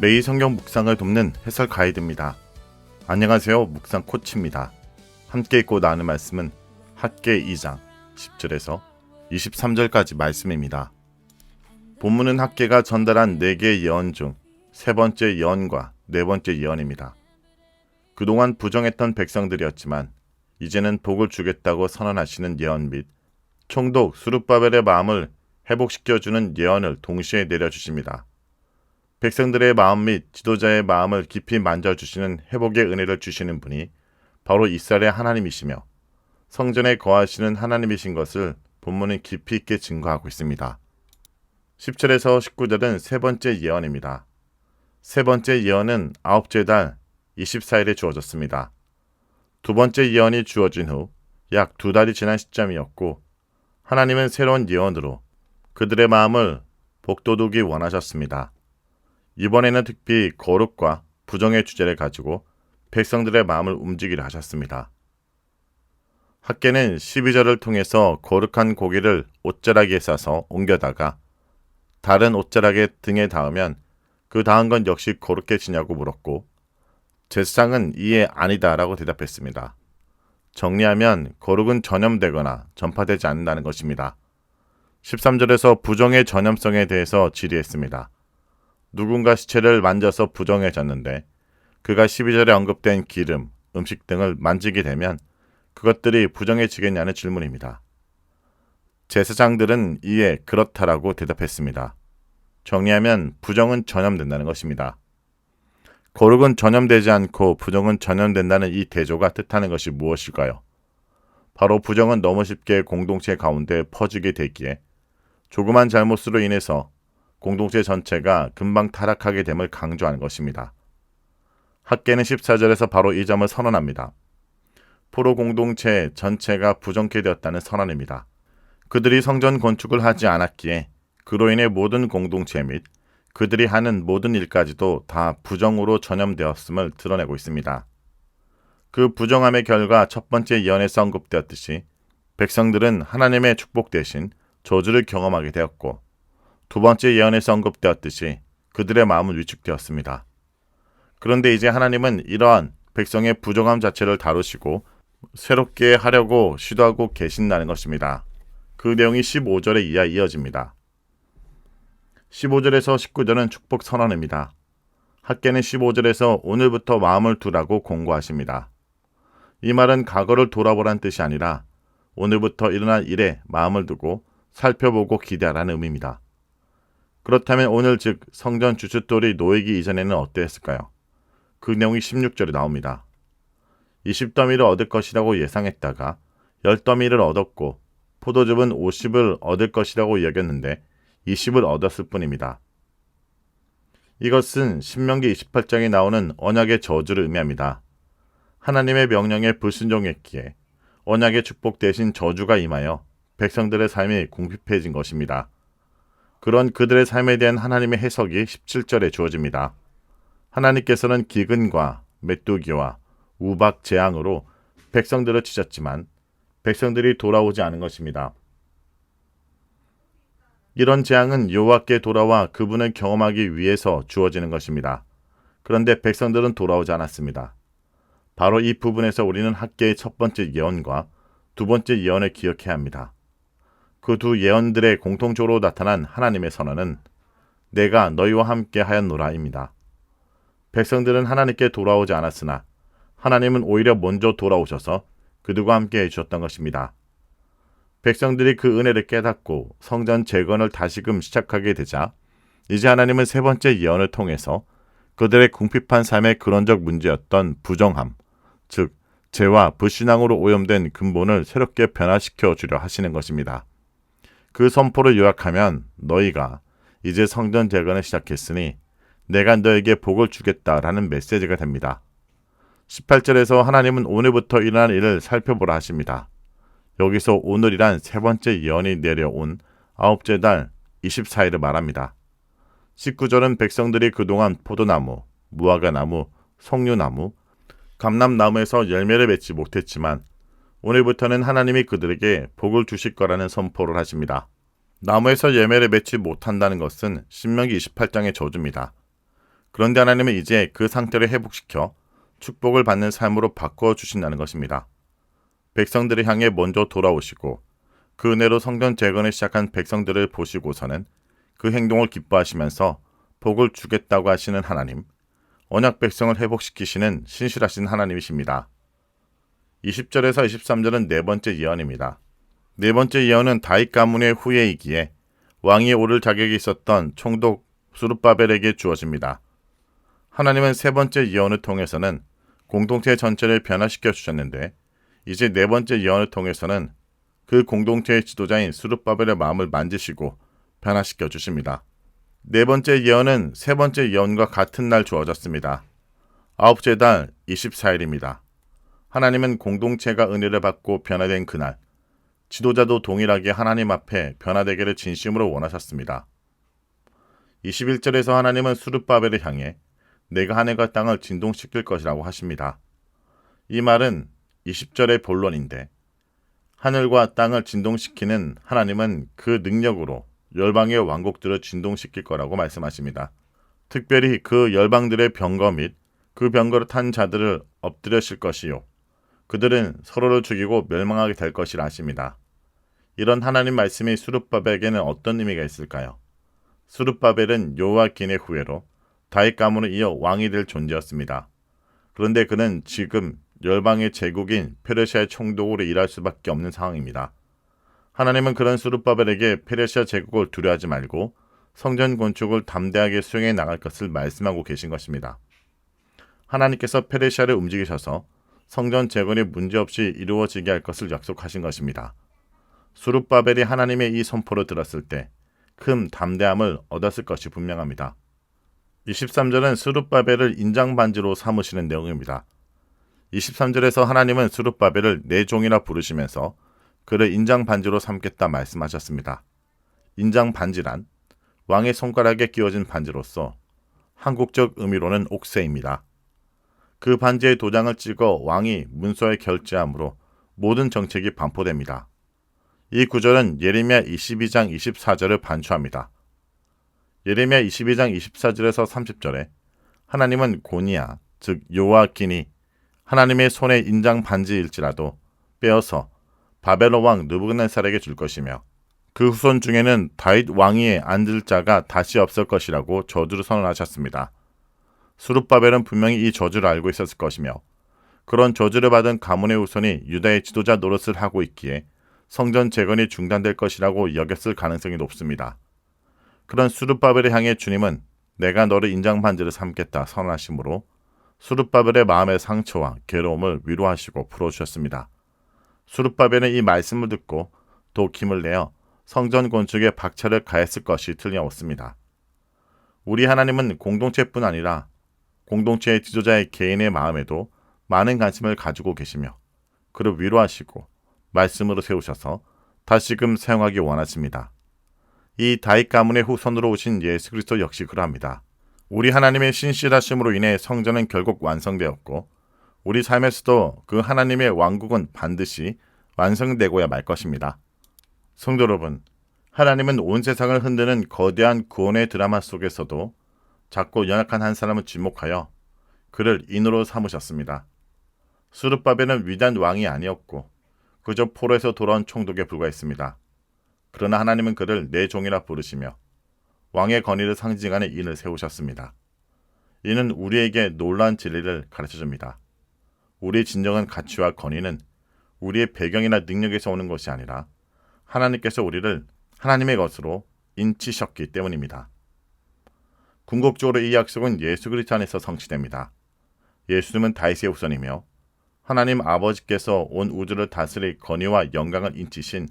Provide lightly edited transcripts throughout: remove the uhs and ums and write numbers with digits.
매일 성경 묵상을 돕는 해설 가이드입니다. 안녕하세요. 묵상 코치입니다. 함께 읽고 나누는 말씀은 학개 2장 10절에서 23절까지 말씀입니다. 본문은 학개가 전달한 4개의 예언 중 세 번째 예언과 네 번째 예언입니다. 그동안 부정했던 백성들이었지만 이제는 복을 주겠다고 선언하시는 예언 및 총독 스룹바벨의 마음을 회복시켜주는 예언을 동시에 내려주십니다. 백성들의 마음 및 지도자의 마음을 깊이 만져주시는 회복의 은혜를 주시는 분이 바로 이스라엘의 하나님이시며 성전에 거하시는 하나님이신 것을 본문은 깊이 있게 증거하고 있습니다. 10절에서 19절은 세 번째 예언입니다. 세 번째 예언은 아홉째 달 24일에 주어졌습니다. 두 번째 예언이 주어진 후 약 2달이 지난 시점이었고 하나님은 새로운 예언으로 그들의 마음을 복돋우기 원하셨습니다. 이번에는 특히 거룩과 부정의 주제를 가지고 백성들의 마음을 움직이려 하셨습니다. 학개는 12절을 통해서 거룩한 고기를 옷자락에 싸서 옮겨다가 다른 옷자락에 등에 닿으면 그 닿은 건 역시 거룩해지냐고 물었고 제사장은 이에 아니다라고 대답했습니다. 정리하면 거룩은 전염되거나 전파되지 않는다는 것입니다. 13절에서 부정의 전염성에 대해서 질의했습니다. 누군가 시체를 만져서 부정해졌는데 그가 12절에 언급된 기름, 음식 등을 만지게 되면 그것들이 부정해지겠냐는 질문입니다. 제사장들은 이에 그렇다라고 대답했습니다. 정리하면 부정은 전염된다는 것입니다. 거룩은 전염되지 않고 부정은 전염된다는 이 대조가 뜻하는 것이 무엇일까요? 바로 부정은 너무 쉽게 공동체 가운데 퍼지게 되기에 조그만 잘못으로 인해서 공동체 전체가 금방 타락하게 됨을 강조하는 것입니다. 학개는 14절에서 바로 이 점을 선언합니다. 포로 공동체 전체가 부정케 되었다는 선언입니다. 그들이 성전 건축을 하지 않았기에 그로 인해 모든 공동체 및 그들이 하는 모든 일까지도 다 부정으로 전염되었음을 드러내고 있습니다. 그 부정함의 결과 첫 번째 예언에서 언급되었듯이 백성들은 하나님의 축복 대신 저주를 경험하게 되었고 두 번째 예언에서 언급되었듯이 그들의 마음은 위축되었습니다. 그런데 이제 하나님은 이러한 백성의 부정함 자체를 다루시고 새롭게 하려고 시도하고 계신다는 것입니다. 그 내용이 15절에 이어집니다. 15절에서 19절은 축복 선언입니다. 학개는 15절에서 오늘부터 마음을 두라고 공고하십니다. 이 말은 과거를 돌아보란 뜻이 아니라 오늘부터 일어날 일에 마음을 두고 살펴보고 기대하라는 의미입니다. 그렇다면 오늘 즉 성전 주춧돌이 놓이기 이전에는 어떠했을까요? 그 내용이 16절에 나옵니다. 20더미를 얻을 것이라고 예상했다가 10더미를 얻었고 포도즙은 50을 얻을 것이라고 여겼는데 20을 얻었을 뿐입니다. 이것은 신명기 28장에 나오는 언약의 저주를 의미합니다. 하나님의 명령에 불순종했기에 언약의 축복 대신 저주가 임하여 백성들의 삶이 궁핍해진 것입니다. 그런 그들의 삶에 대한 하나님의 해석이 17절에 주어집니다. 하나님께서는 기근과 메뚜기와 우박 재앙으로 백성들을 치셨지만 백성들이 돌아오지 않은 것입니다. 이런 재앙은 여호와께 돌아와 그분을 경험하기 위해서 주어지는 것입니다. 그런데 백성들은 돌아오지 않았습니다. 바로 이 부분에서 우리는 학개의 첫 번째 예언과 두 번째 예언을 기억해야 합니다. 그 두 예언들의 공통적으로 나타난 하나님의 선언은 내가 너희와 함께 하였노라입니다. 백성들은 하나님께 돌아오지 않았으나 하나님은 오히려 먼저 돌아오셔서 그들과 함께 해주셨던 것입니다. 백성들이 그 은혜를 깨닫고 성전 재건을 다시금 시작하게 되자 이제 하나님은 세 번째 예언을 통해서 그들의 궁핍한 삶의 근원적 문제였던 부정함, 즉 죄와 불신앙으로 오염된 근본을 새롭게 변화시켜 주려 하시는 것입니다. 그 선포를 요약하면 너희가 이제 성전 재건을 시작했으니 내가 너에게 복을 주겠다라는 메시지가 됩니다. 18절에서 하나님은 오늘부터 일어날 일을 살펴보라 하십니다. 여기서 오늘이란 세 번째 예언이 내려온 아홉째 달 24일을 말합니다. 19절은 백성들이 그동안 포도나무, 무화과나무, 석류나무, 감람나무에서 열매를 맺지 못했지만 오늘부터는 하나님이 그들에게 복을 주실 거라는 선포를 하십니다. 나무에서 열매를 맺지 못한다는 것은 신명기 28장의 저주입니다. 그런데 하나님은 이제 그 상태를 회복시켜 축복을 받는 삶으로 바꾸어 주신다는 것입니다. 백성들을 향해 먼저 돌아오시고 그 은혜로 성전 재건을 시작한 백성들을 보시고서는 그 행동을 기뻐하시면서 복을 주겠다고 하시는 하나님, 언약 백성을 회복시키시는 신실하신 하나님이십니다. 20절에서 23절은 네 번째 예언입니다. 네 번째 예언은 다윗 가문의 후예이기에 왕이 오를 자격이 있었던 총독 스룹바벨에게 주어집니다. 하나님은 세 번째 예언을 통해서는 공동체 전체를 변화시켜 주셨는데 이제 네 번째 예언을 통해서는 그 공동체의 지도자인 스룹바벨의 마음을 만지시고 변화시켜 주십니다. 네 번째 예언은 세 번째 예언과 같은 날 주어졌습니다. 아홉째 달 24일입니다. 하나님은 공동체가 은혜를 받고 변화된 그날, 지도자도 동일하게 하나님 앞에 변화되기를 진심으로 원하셨습니다. 21절에서 하나님은 스룹바벨을 향해 내가 하늘과 땅을 진동시킬 것이라고 하십니다. 이 말은 20절의 본론인데 하늘과 땅을 진동시키는 하나님은 그 능력으로 열방의 왕국들을 진동시킬 거라고 말씀하십니다. 특별히 그 열방들의 병거 및 그 병거를 탄 자들을 엎드려실 것이요. 그들은 서로를 죽이고 멸망하게 될 것이라 하십니다. 이런 하나님 말씀이 스룹바벨에게는 어떤 의미가 있을까요? 스룹바벨은 요아긴의 후예로 다윗 가문을 이어 왕이 될 존재였습니다. 그런데 그는 지금 열방의 제국인 페르시아의 총독으로 일할 수밖에 없는 상황입니다. 하나님은 그런 스룹바벨에게 페르시아 제국을 두려워하지 말고 성전 건축을 담대하게 수행해 나갈 것을 말씀하고 계신 것입니다. 하나님께서 페르시아를 움직이셔서 성전 재건이 문제없이 이루어지게 할 것을 약속하신 것입니다. 스룹바벨이 하나님의 이 선포를 들었을 때 큰 담대함을 얻었을 것이 분명합니다. 23절은 스룹바벨을 인장반지로 삼으시는 내용입니다. 23절에서 하나님은 스룹바벨을 내 종이라 부르시면서 그를 인장반지로 삼겠다 말씀하셨습니다. 인장반지란 왕의 손가락에 끼워진 반지로서 한국적 의미로는 옥새입니다. 그 반지에 도장을 찍어 왕이 문서에 결제함으로 모든 정책이 반포됩니다. 이 구절은 예레미야 22장 24절을 반추합니다. 예레미야 22장 24절에서 30절에 하나님은 고니야, 즉 요아긴이 하나님의 손에 인장 반지일지라도 빼어서 바벨론 왕 느부갓네살에게 줄 것이며 그 후손 중에는 다윗 왕위에 앉을 자가 다시 없을 것이라고 저주를 선언하셨습니다. 스룹바벨은 분명히 이 저주를 알고 있었을 것이며 그런 저주를 받은 가문의 후손이 유다의 지도자 노릇을 하고 있기에 성전 재건이 중단될 것이라고 여겼을 가능성이 높습니다. 그런 스룹바벨을 향해 주님은 내가 너를 인장반지를 삼겠다 선언하시므로 스룹바벨의 마음의 상처와 괴로움을 위로하시고 풀어주셨습니다. 스룹바벨은 이 말씀을 듣고 또 힘을 내어 성전 건축에 박차를 가했을 것이 틀림없습니다. 우리 하나님은 공동체뿐 아니라 공동체의 지도자의 개인의 마음에도 많은 관심을 가지고 계시며 그를 위로하시고 말씀으로 세우셔서 다시금 사용하기 원하십니다. 이 다윗 가문의 후손으로 오신 예수 그리스도 역시 그러합니다. 우리 하나님의 신실하심으로 인해 성전은 결국 완성되었고 우리 삶에서도 그 하나님의 왕국은 반드시 완성되고야 말 것입니다. 성도 여러분, 하나님은 온 세상을 흔드는 거대한 구원의 드라마 속에서도 작고 연약한 한 사람을 지목하여 그를 인으로 삼으셨습니다. 스룹바벨은 위대한 왕이 아니었고 그저 포로에서 돌아온 총독에 불과했습니다. 그러나 하나님은 그를 내 종이라 부르시며 왕의 권위를 상징하는 인을 세우셨습니다. 이는 우리에게 놀라운 진리를 가르쳐줍니다. 우리의 진정한 가치와 권위는 우리의 배경이나 능력에서 오는 것이 아니라 하나님께서 우리를 하나님의 것으로 인치셨기 때문입니다. 궁극적으로 이 약속은 예수 그리스도 안에서 성취됩니다. 예수님은 다윗의 후손이며 하나님 아버지께서 온 우주를 다스릴 권위와 영광을 인치신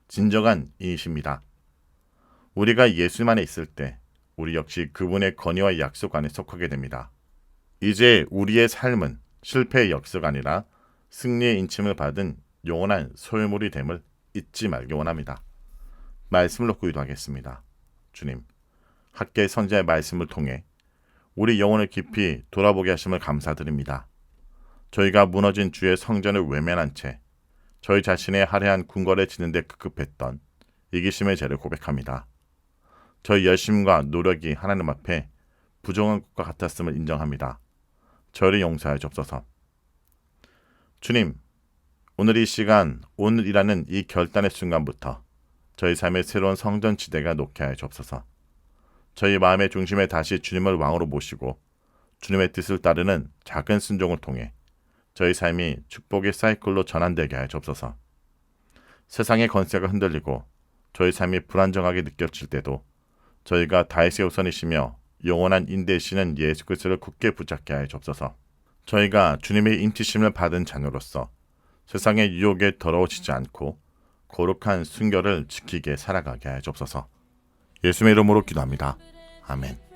진정한 이이십니다. 우리가 예수님 안에 있을 때 우리 역시 그분의 권위와 약속 안에 속하게 됩니다. 이제 우리의 삶은 실패의 역사가 아니라 승리의 인침을 받은 영원한 소유물이 됨을 잊지 말기 원합니다. 말씀을 놓고 기도하겠습니다. 주님, 학계 선지자의 말씀을 통해 우리 영혼을 깊이 돌아보게 하심을 감사드립니다. 저희가 무너진 주의 성전을 외면한 채 저희 자신의 화려한 궁궐에 지는 데 급급했던 이기심의 죄를 고백합니다. 저희 열심과 노력이 하나님 앞에 부정한 것과 같았음을 인정합니다. 저를 용서하여 주옵소서. 주님, 오늘 이 시간, 오늘이라는 이 결단의 순간부터 저희 삶의 새로운 성전지대가 놓게 하여 주옵소서. 저희 마음의 중심에 다시 주님을 왕으로 모시고 주님의 뜻을 따르는 작은 순종을 통해 저희 삶이 축복의 사이클로 전환되게 하여 주옵소서. 세상의 권세가 흔들리고 저희 삶이 불안정하게 느껴질 때도 저희가 다윗의 우선이시며 영원한 인대이시는 예수 그리스도를 굳게 붙잡게 하여 주옵소서. 저희가 주님의 인치심을 받은 자녀로서 세상의 유혹에 더러워지지 않고 거룩한 순결을 지키게 살아가게 하여 주옵소서. 예수의 이름으로 기도합니다. 아멘.